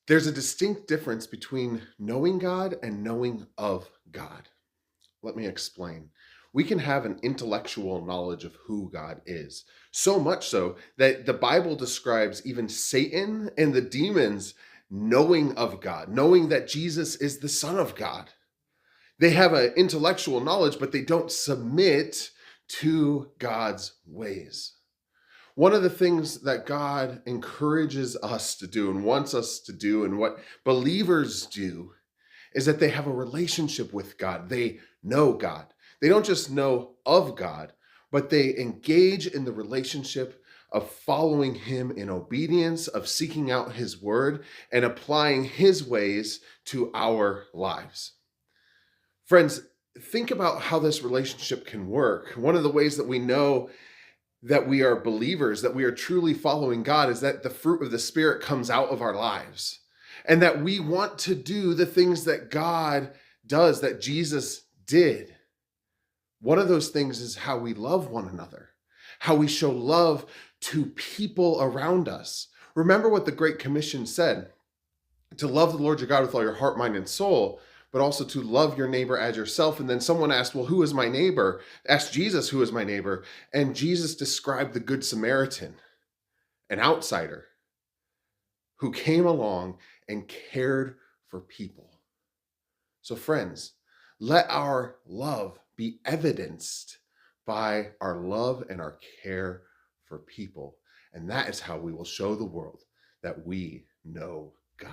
There's a distinct difference between knowing God and knowing of God. Let me explain. We can have an intellectual knowledge of who God is, so much so that the Bible describes even Satan and the demons knowing of God, knowing that Jesus is the Son of God. They have an intellectual knowledge, but they don't submit to God's ways. One of the things that God encourages us to do and wants us to do, and what believers do, is that they have a relationship with God. They know God. They don't just know of God, but they engage in the relationship of following Him in obedience, of seeking out His word, and applying His ways to our lives. Friends, think about how this relationship can work. One of the ways that we know that we are believers, that we are truly following God, is that the fruit of the Spirit comes out of our lives and that we want to do the things that God does, that Jesus did. One of those things is how we love one another, how we show love to people around us. Remember what the Great Commission said: to love the Lord your God with all your heart, mind, and soul, but also to love your neighbor as yourself. And then someone asked, well, who is my neighbor? Asked Jesus, who is my neighbor? And Jesus described the Good Samaritan, an outsider who came along and cared for people. So, friends, let our love be evidenced by our love and our care for people. And that is how we will show the world that we know God.